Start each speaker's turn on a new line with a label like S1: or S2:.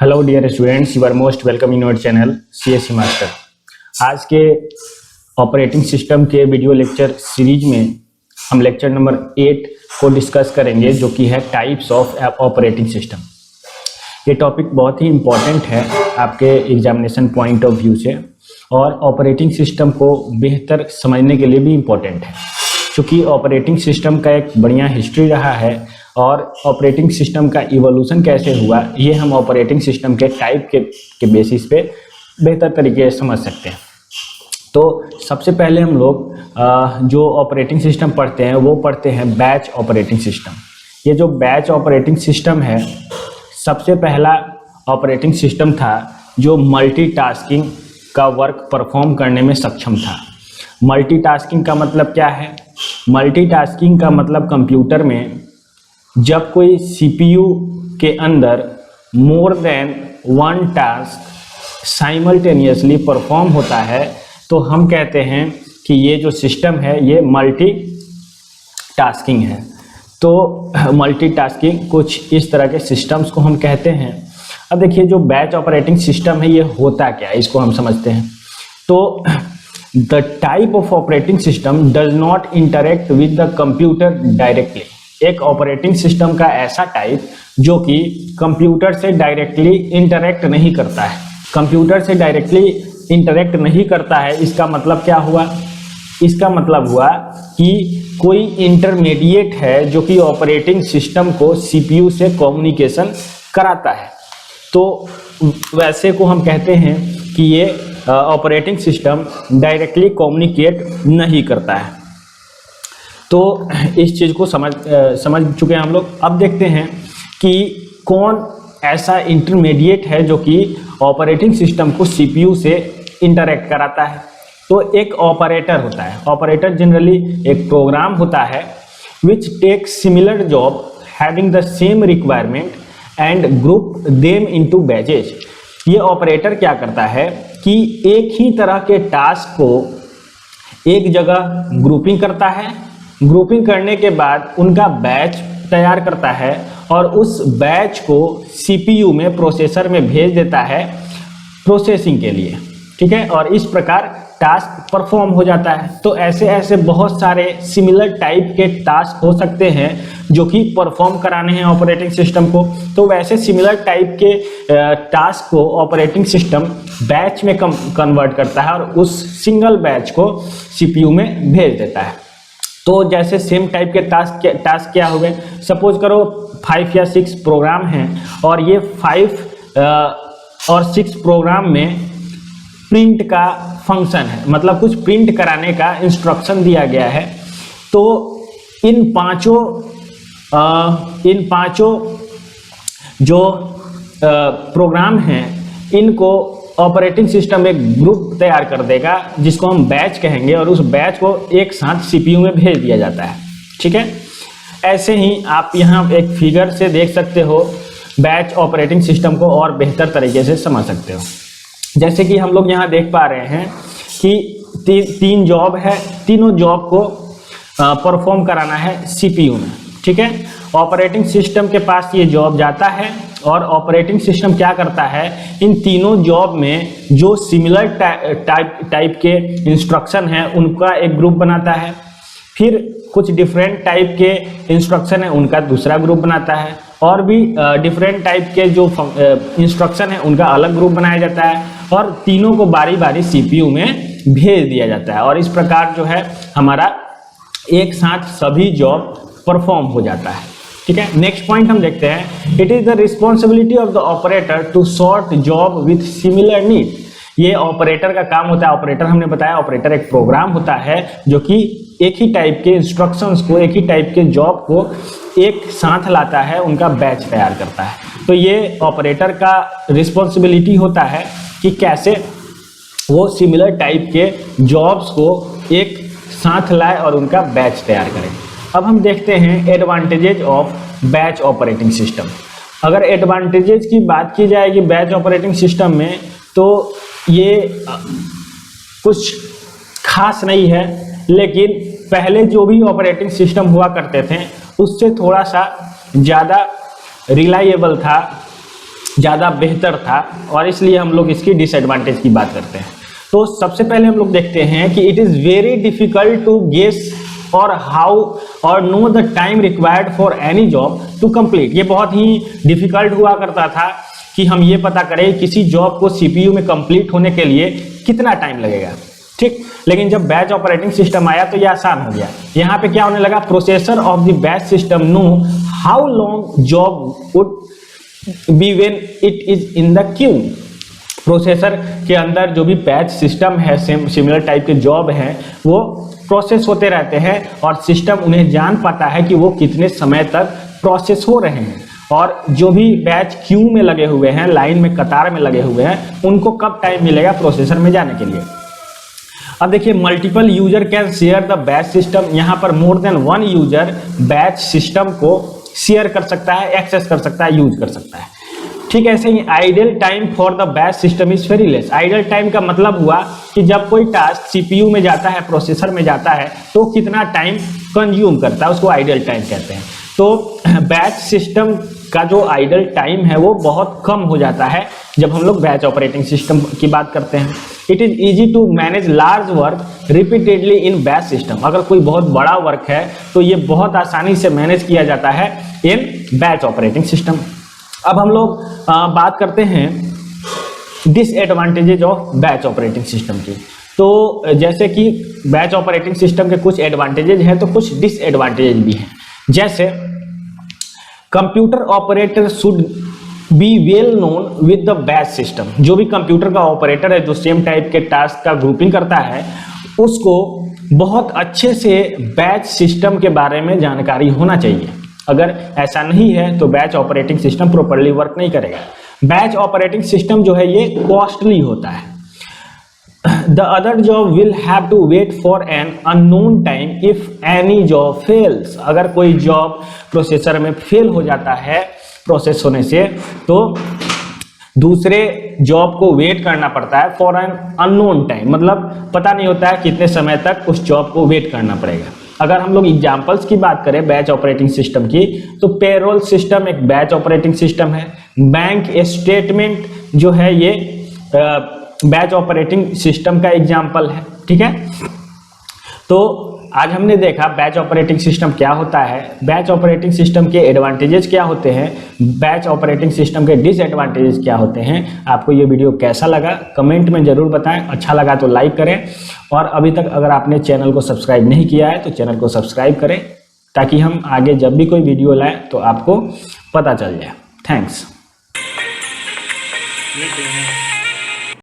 S1: Hello dear students, you are most welcome in our channel CSE master. आज के operating system के video lecture series में हम lecture number 8 को discuss करेंगे, जो कि है टाइप्स ऑफ ऑपरेटिंग सिस्टम। ये टॉपिक बहुत ही इम्पॉर्टेंट है आपके एग्जामिनेशन पॉइंट ऑफ व्यू से, और ऑपरेटिंग सिस्टम को बेहतर समझने के लिए भी इम्पॉर्टेंट है, क्योंकि ऑपरेटिंग सिस्टम का एक बढ़िया हिस्ट्री रहा है और ऑपरेटिंग सिस्टम का इवोल्यूशन कैसे हुआ ये हम ऑपरेटिंग सिस्टम के टाइप के बेसिस पे बेहतर तरीके से समझ सकते हैं। तो सबसे पहले हम लोग जो ऑपरेटिंग सिस्टम पढ़ते हैं वो पढ़ते हैं बैच ऑपरेटिंग सिस्टम। ये जो बैच ऑपरेटिंग सिस्टम है, सबसे पहला ऑपरेटिंग सिस्टम था जो मल्टीटास्किंग का वर्क परफॉर्म करने में सक्षम था। मल्टीटास्किंग का मतलब क्या है? मल्टीटास्किंग का मतलब कंप्यूटर में जब कोई CPU के अंदर more than one task simultaneously perform होता है तो हम कहते हैं कि ये जो सिस्टम है ये मल्टी टास्किंग है। तो मल्टीटास्किंग कुछ इस तरह के सिस्टम्स को हम कहते हैं। अब देखिए, जो बैच ऑपरेटिंग सिस्टम है ये होता क्या है, इसको हम समझते हैं। तो the type of operating system does not interact with the computer directly. एक ऑपरेटिंग सिस्टम का ऐसा टाइप जो कि कंप्यूटर से डायरेक्टली इंटरेक्ट नहीं करता है। कंप्यूटर से डायरेक्टली इंटरेक्ट नहीं करता है, इसका मतलब क्या हुआ? इसका मतलब हुआ कि कोई इंटरमीडिएट है जो कि ऑपरेटिंग सिस्टम को CPU से कम्युनिकेशन कराता है। तो वैसे को हम कहते हैं कि ये ऑपरेटिंग सिस्टम डायरेक्टली कम्युनिकेट नहीं करता है। तो इस चीज़ को समझ चुके हैं हम लोग। अब देखते हैं कि कौन ऐसा इंटरमीडिएट है जो कि ऑपरेटिंग सिस्टम को CPU से इंटरेक्ट कराता है। तो एक ऑपरेटर होता है। ऑपरेटर जनरली एक प्रोग्राम होता है which take similar job having the same requirement and group them into batches. ये ऑपरेटर क्या करता है कि एक ही तरह के टास्क को एक जगह ग्रुपिंग करता है। ग्रुपिंग करने के बाद उनका बैच तैयार करता है और उस बैच को CPU में प्रोसेसर में भेज देता है प्रोसेसिंग के लिए, ठीक है। और इस प्रकार टास्क परफॉर्म हो जाता है। तो ऐसे ऐसे बहुत सारे सिमिलर टाइप के टास्क हो सकते हैं जो कि परफॉर्म कराने हैं ऑपरेटिंग सिस्टम को। तो वैसे सिमिलर टाइप के टास्क को ऑपरेटिंग सिस्टम बैच में कन्वर्ट करता है और उस सिंगल बैच को CPU में भेज देता है। तो जैसे सेम टाइप के टास्क क्या हो गए? सपोज करो 5 या 6 प्रोग्राम हैं और ये 5 और 6 प्रोग्राम में प्रिंट का फंक्शन है, मतलब कुछ प्रिंट कराने का इंस्ट्रक्शन दिया गया है। तो इन पांचों जो प्रोग्राम हैं इनको ऑपरेटिंग सिस्टम एक ग्रुप तैयार कर देगा जिसको हम बैच कहेंगे, और उस बैच को एक साथ CPU में भेज दिया जाता है, ठीक है। ऐसे ही आप यहाँ एक फिगर से देख सकते हो, बैच ऑपरेटिंग सिस्टम को और बेहतर तरीके से समझ सकते हो। जैसे कि हम लोग यहाँ देख पा रहे हैं कि तीन जॉब है, तीनों जॉब को परफॉर्म कराना है CPU में, ठीक है। ऑपरेटिंग सिस्टम के पास ये जॉब जाता है और ऑपरेटिंग सिस्टम क्या करता है, इन तीनों जॉब में जो सिमिलर टाइप के इंस्ट्रक्शन हैं उनका एक ग्रुप बनाता है। फिर कुछ डिफरेंट टाइप के इंस्ट्रक्शन है उनका दूसरा ग्रुप बनाता है, और भी डिफरेंट टाइप के जो इंस्ट्रक्शन है उनका अलग ग्रुप बनाया जाता है, और तीनों को बारी बारी CPU में भेज दिया जाता है। और इस प्रकार जो है हमारा एक साथ सभी जॉब परफॉर्म हो जाता है, ठीक है। नेक्स्ट पॉइंट हम देखते हैं, it is the responsibility of the operator to sort job with similar need. ये ऑपरेटर का काम होता है। ऑपरेटर हमने बताया, ऑपरेटर एक प्रोग्राम होता है जो कि एक ही टाइप के इंस्ट्रक्शंस को, एक ही टाइप के जॉब को एक साथ लाता है, उनका बैच तैयार करता है। तो ये ऑपरेटर का रिस्पॉन्सिबिलिटी होता है कि कैसे वो सिमिलर टाइप के जॉब्स को एक साथ लाए और उनका बैच तैयार करें। अब हम देखते हैं advantages of batch operating system. अगर एडवांटेजेज की बात की जाएगी बैच ऑपरेटिंग सिस्टम में, तो ये कुछ खास नहीं है, लेकिन पहले जो भी ऑपरेटिंग सिस्टम हुआ करते थे उससे थोड़ा सा ज़्यादा रिलायबल था ज़्यादा बेहतर था और इसलिए हम लोग इसकी डिसएडवांटेज की बात करते हैं। तो सबसे पहले हम लोग देखते हैं कि it is very difficult to guess और हाउ और know the time required for any job to complete. ये बहुत ही डिफिकल्ट हुआ करता था कि हम ये पता करें किसी जॉब को सीपीयू में कंप्लीट होने के लिए कितना टाइम लगेगा, ठीक। लेकिन जब बैच ऑपरेटिंग सिस्टम आया तो ये आसान हो गया। यहाँ पे क्या होने लगा, processor of the batch system know how long job would be when it is in the Q. Processor के अंदर जो भी बैच सिस्टम है, सिमिलर टाइप के जॉब हैं, वो प्रोसेस होते रहते हैं और सिस्टम उन्हें जान पाता है कि वो कितने समय तक प्रोसेस हो रहे हैं और जो भी बैच क्यू में लगे हुए हैं, लाइन में कतार में लगे हुए हैं, उनको कब टाइम मिलेगा प्रोसेसर में जाने के लिए। अब देखिए, multiple user can share the batch system. यहाँ पर more than one user batch system को शेयर कर सकता है, एक्सेस कर सकता है, यूज कर सकता है, ठीक है। ऐसे ही idle time for the batch system is very less. Idle time का मतलब हुआ कि जब कोई टास्क सीपीयू में जाता है, प्रोसेसर में जाता है, तो कितना टाइम कंज्यूम करता है, उसको आइडल टाइम कहते हैं। तो बैच सिस्टम का जो आइडल टाइम है वो बहुत कम हो जाता है जब हम लोग बैच ऑपरेटिंग सिस्टम की बात करते हैं। It is easy to manage large work repeatedly in batch system. अगर कोई बहुत बड़ा वर्क है तो ये बहुत आसानी से मैनेज किया जाता है इन बैच ऑपरेटिंग सिस्टम। अब हम लोग बात करते हैं disadvantages of batch operating system की। तो जैसे कि बैच ऑपरेटिंग सिस्टम के कुछ एडवांटेजेज हैं तो कुछ डिसएडवांटेजेज भी हैं। जैसे computer operator should be well known with the batch system. जो भी कंप्यूटर का ऑपरेटर है जो सेम टाइप के टास्क का ग्रुपिंग करता है, उसको बहुत अच्छे से बैच सिस्टम के बारे में जानकारी होना चाहिए। अगर ऐसा नहीं है तो batch operating system properly work नहीं करेगा। बैच ऑपरेटिंग सिस्टम जो है ये कॉस्टली होता है। The other job will have to wait for an unknown time if any job fails। अगर कोई जॉब प्रोसेसर में फेल हो जाता है प्रोसेस होने से, तो दूसरे जॉब को वेट करना पड़ता है फॉर एन अननोन टाइम। मतलब पता नहीं होता है कितने समय तक उस जॉब को वेट करना पड़ेगा। अगर हम लोग एग्जांपल्स की बात करें बैच ऑपरेटिंग सिस्टम की, तो पेरोल सिस्टम एक बैच ऑपरेटिंग सिस्टम है। बैंक स्टेटमेंट जो है ये बैच ऑपरेटिंग सिस्टम का एग्जांपल है, ठीक है। तो आज हमने देखा बैच ऑपरेटिंग सिस्टम क्या होता है, बैच ऑपरेटिंग सिस्टम के एडवांटेजेस क्या होते हैं, बैच ऑपरेटिंग सिस्टम के डिसएडवांटेजेस क्या होते हैं। आपको ये वीडियो कैसा लगा कमेंट में जरूर बताएं। अच्छा लगा तो लाइक करें और अभी तक अगर आपने चैनल को सब्सक्राइब नहीं किया है तो चैनल को सब्सक्राइब करें ताकि हम आगे जब भी कोई वीडियो लाएं तो आपको पता चल जाए। थैंक्स।